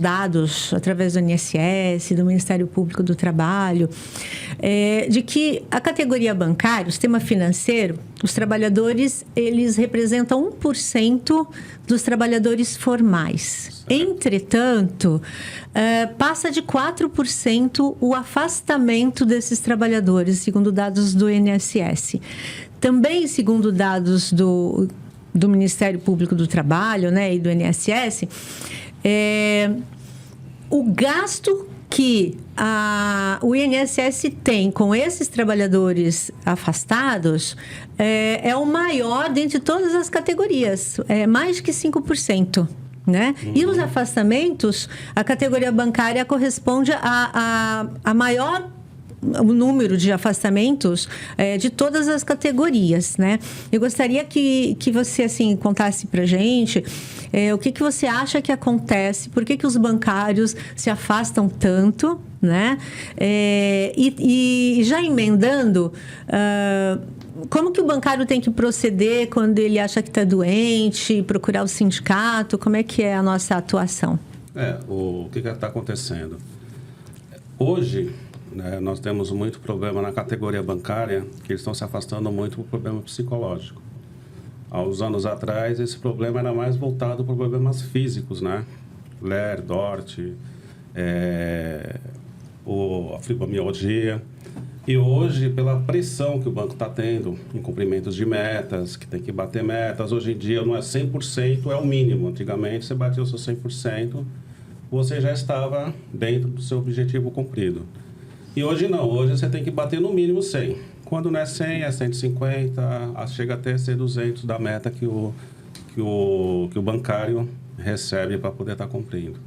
dados através do INSS, do Ministério Público do Trabalho, de que a categoria bancária, o sistema financeiro, os trabalhadores, eles representam 1% dos trabalhadores formais. Entretanto, passa de 4% o afastamento desses trabalhadores, segundo dados do INSS. Também, segundo dados do Ministério Público do Trabalho, né, e do INSS, o gasto que o INSS tem com esses trabalhadores afastados é o maior dentre todas as categorias, mais que 5%. Né? E os afastamentos, a categoria bancária corresponde a maior número de afastamentos de todas as categorias, né? Eu gostaria que você assim contasse para a gente o que você acha que acontece, por que os bancários se afastam tanto, né? E já emendando, como que o bancário tem que proceder quando ele acha que está doente, procurar o sindicato? Como é que é a nossa atuação? O que está acontecendo? Hoje, né, nós temos muito problema na categoria bancária, que eles estão se afastando muito por problema psicológico. Há uns anos atrás, esse problema era mais voltado para problemas físicos, né? LER, DORT, a fibromialgia. E hoje, pela pressão que o banco está tendo em cumprimentos de metas, que tem que bater metas, hoje em dia não é 100%, é o mínimo. Antigamente, você batia o seu 100%, você já estava dentro do seu objetivo cumprido. E hoje não, hoje você tem que bater no mínimo 100. Quando não é 100, é 150, chega até a ser 200 da meta que o bancário recebe para poder estar cumprindo.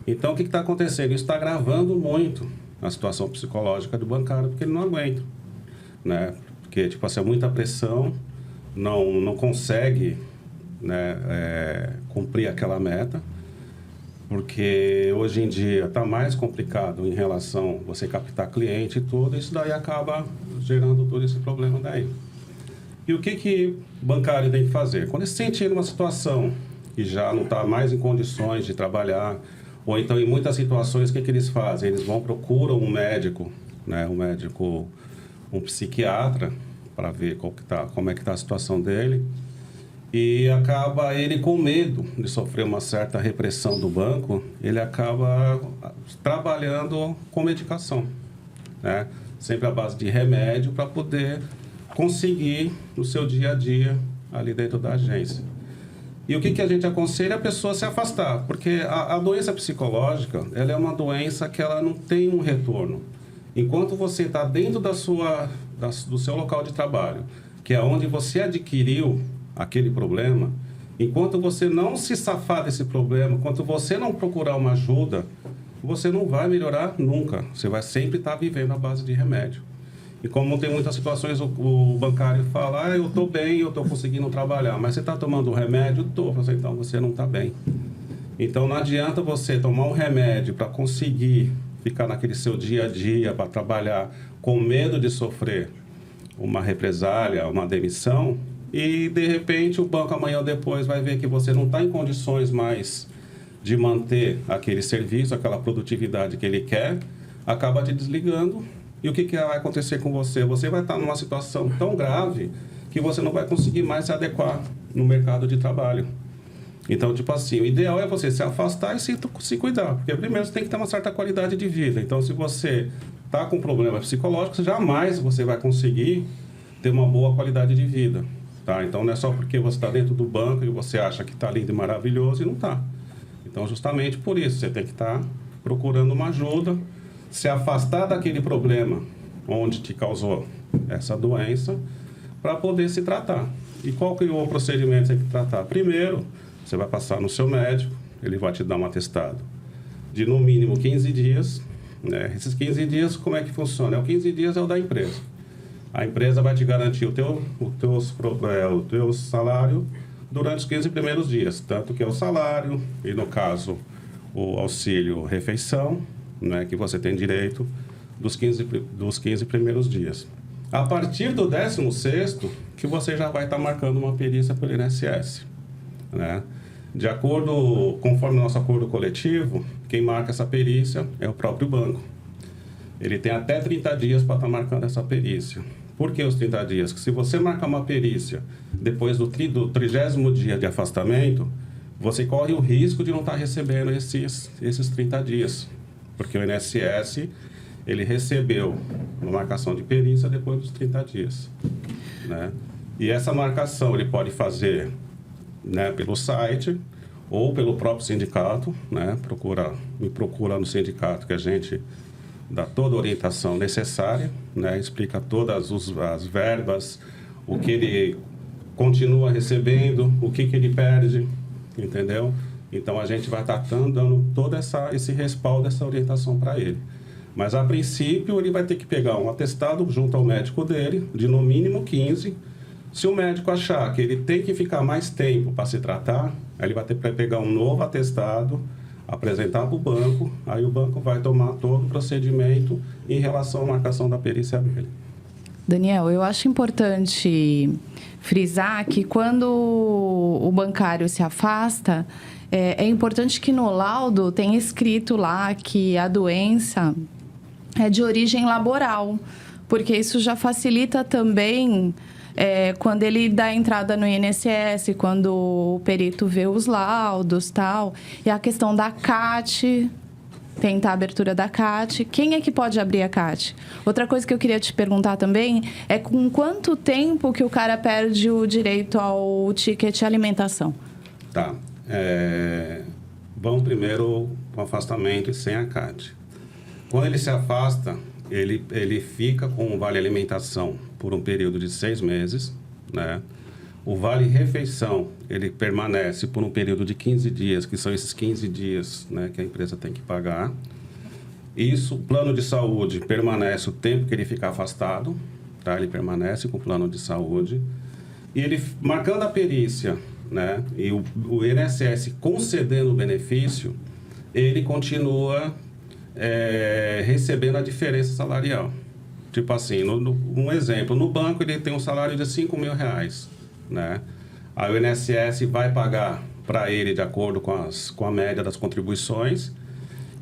Então, o que está acontecendo? Isso está agravando muito a situação psicológica do bancário, porque ele não aguenta, né? Porque, é muita pressão, não consegue, né, cumprir aquela meta, porque hoje em dia está mais complicado em relação a você captar cliente e tudo, isso daí acaba gerando todo esse problema daí. E o que o bancário tem que fazer? Quando ele se sentir numa situação que já não está mais em condições de trabalhar, ou então em muitas situações, o que eles fazem? Eles procuram um médico, né, um psiquiatra, para ver como é que está a situação dele, e acaba ele com medo de sofrer uma certa repressão do banco, ele acaba trabalhando com medicação, né? Sempre à base de remédio para poder conseguir no seu dia a dia ali dentro da agência. E o que a gente aconselha? A pessoa se afastar, porque a doença psicológica, ela é uma doença que ela não tem um retorno. Enquanto você está dentro do seu local de trabalho, que é onde você adquiriu aquele problema, enquanto você não se safar desse problema, enquanto você não procurar uma ajuda, você não vai melhorar nunca. Você vai sempre estar vivendo à base de remédio. E como tem muitas situações, o bancário fala, eu estou bem, eu estou conseguindo trabalhar, mas você está tomando um remédio? Estou. Então você não está bem. Então não adianta você tomar um remédio para conseguir ficar naquele seu dia a dia, para trabalhar com medo de sofrer uma represália, uma demissão, e de repente o banco amanhã ou depois vai ver que você não está em condições mais de manter aquele serviço, aquela produtividade que ele quer, acaba te desligando. E o que vai acontecer com você? Você vai estar numa situação tão grave que você não vai conseguir mais se adequar no mercado de trabalho. Então, o ideal é você se afastar e se cuidar. Porque primeiro você tem que ter uma certa qualidade de vida. Então, se você está com problemas psicológicos, jamais você vai conseguir ter uma boa qualidade de vida. Tá? Então, não é só porque você está dentro do banco e você acha que está lindo e maravilhoso e não está. Então, justamente por isso, você tem que estar procurando uma ajuda, se afastar daquele problema onde te causou essa doença para poder se tratar. E qual que é o procedimento que tem que tratar? Primeiro, você vai passar no seu médico, ele vai te dar um atestado de no mínimo 15 dias. Né? Esses 15 dias, como é que funciona? 15 dias é o da empresa. A empresa vai te garantir o teu salário durante os 15 primeiros dias, tanto que é o salário e, no caso, o auxílio refeição, né, que você tem direito dos 15 primeiros dias. A partir do 16º, que você já vai estar marcando uma perícia pelo INSS, né? De acordo, conforme o nosso acordo coletivo, quem marca essa perícia é o próprio banco. Ele tem até 30 dias para estar marcando essa perícia. Por que os 30 dias? Porque se você marcar uma perícia depois do 30º dia de afastamento, você corre o risco de não estar recebendo esses 30 dias. Porque o INSS, ele recebeu uma marcação de perícia depois dos 30 dias. Né? E essa marcação ele pode fazer, né, pelo site ou pelo próprio sindicato, né? Me procura no sindicato que a gente dá toda a orientação necessária, né? Explica todas as verbas, o que ele continua recebendo, o que ele perde, entendeu? Então, a gente vai estar dando todo esse respaldo, essa orientação para ele. Mas, a princípio, ele vai ter que pegar um atestado junto ao médico dele, de no mínimo 15. Se o médico achar que ele tem que ficar mais tempo para se tratar, aí ele vai ter que pegar um novo atestado, apresentar para o banco, aí o banco vai tomar todo o procedimento em relação à marcação da perícia dele. Daniel, eu acho importante frisar que quando o bancário se afasta, é importante que no laudo tenha escrito lá que a doença é de origem laboral, porque isso já facilita também quando ele dá entrada no INSS, quando o perito vê os laudos, tal. E a questão da CAT, tentar a abertura da CAT. Quem é que pode abrir a CAT? Outra coisa que eu queria te perguntar também é com quanto tempo que o cara perde o direito ao ticket alimentação? Tá. Vamos primeiro com o afastamento e sem a CAT. Quando ele se afasta, ele fica com o vale alimentação por um período de 6 meses, né? O vale refeição, ele permanece por um período de 15 dias, que são esses 15 dias, né, que a empresa tem que pagar. Isso, o plano de saúde permanece o tempo que ele ficar afastado, tá? Ele permanece com o plano de saúde. E ele, marcando a perícia, né, e o INSS concedendo o benefício, ele continua recebendo a diferença salarial. Tipo assim, um exemplo, no banco ele tem um salário de R$5.000, né? Aí o INSS vai pagar para ele de acordo com a média das contribuições.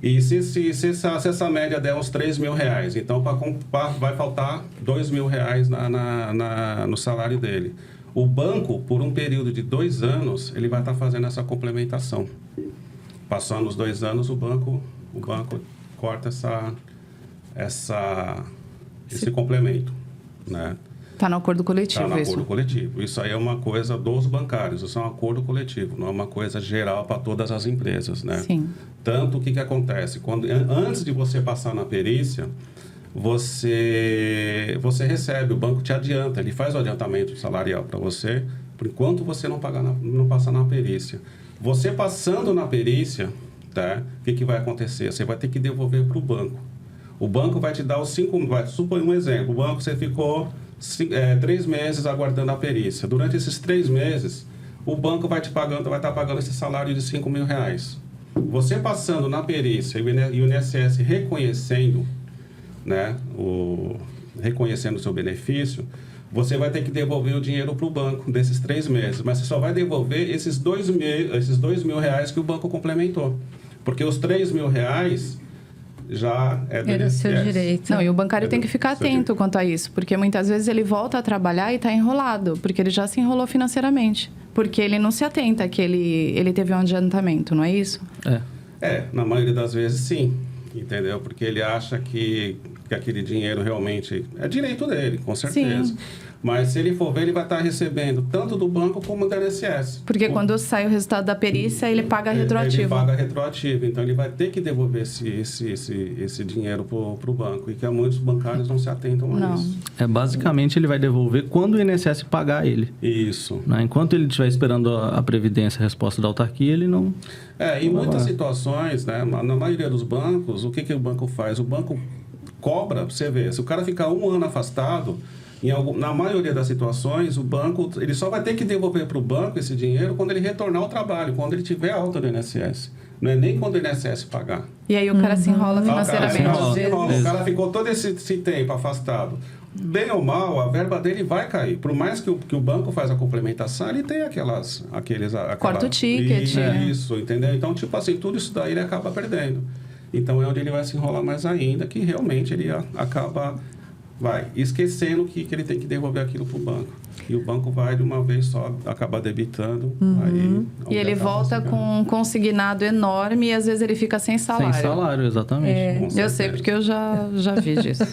E se essa média der uns R$3.000, então vai faltar R$2.000 no salário dele. O banco, por um período de 2 anos, ele vai estar fazendo essa complementação. Passando os 2 anos, o banco corta esse complemento, né? Está no acordo coletivo, Está no isso? acordo coletivo. Isso aí é uma coisa dos bancários, isso é um acordo coletivo, não é uma coisa geral para todas as empresas, né? Sim. Tanto, o que acontece? Antes de você passar na perícia, você recebe, o banco te adianta, ele faz o adiantamento salarial para você, por enquanto você não passar na perícia. Você passando na perícia, tá? O que vai acontecer? Você vai ter que devolver para o banco. O banco vai te dar os 5... Suponha um exemplo, o banco você ficou 3 meses aguardando a perícia. Durante esses 3 meses, o banco vai estar pagando esse salário de R$5.000. Você passando na perícia e o INSS reconhecendo, né, reconhecendo o seu benefício, você vai ter que devolver o dinheiro para o banco desses 3 meses. Mas você só vai devolver esses R$2.000 que o banco complementou. Porque os R$3.000 já é do Era o seu INSS. direito. Não, e o bancário tem que ficar atento quanto a isso, porque muitas vezes ele volta a trabalhar e está enrolado, porque ele já se enrolou financeiramente, porque ele não se atenta que ele teve um adiantamento, não é isso? Na maioria das vezes sim, entendeu? Porque ele acha que aquele dinheiro realmente é direito dele, com certeza. Sim. Mas se ele for ver, ele vai estar recebendo tanto do banco como da INSS. Porque quando sai o resultado da perícia, ele paga retroativo. Ele paga retroativo, então ele vai ter que devolver esse dinheiro para o banco, e que muitos bancários não se atentam a isso. Basicamente, ele vai devolver quando o INSS pagar ele. Isso. Né? Enquanto ele estiver esperando a Previdência, a resposta da autarquia, ele não... Em muitas situações, né, na maioria dos bancos, o que o banco faz? O banco cobra, você vê, se o cara ficar 1 ano afastado, na maioria das situações, o banco ele só vai ter que devolver para o banco esse dinheiro quando ele retornar ao trabalho, quando ele tiver alta do INSS. Não é nem quando o INSS pagar. E aí o cara se enrola financeiramente. O cara ficou todo esse tempo afastado. bem ou mal, a verba dele vai cair. Por mais que o banco faz a complementação, ele tem aquelas... Corta o ticket. Isso, entendeu? Então, tipo assim, tudo isso daí ele acaba perdendo. Então, é onde ele vai se enrolar mais ainda, que realmente ele acaba... Vai esquecendo que ele tem que devolver aquilo para o banco. E o banco vai, de uma vez só, acabar debitando. Aí, E ele volta com um consignado enorme e às vezes ele fica sem salário. Sem salário, exatamente. Eu sei, porque eu já vi disso.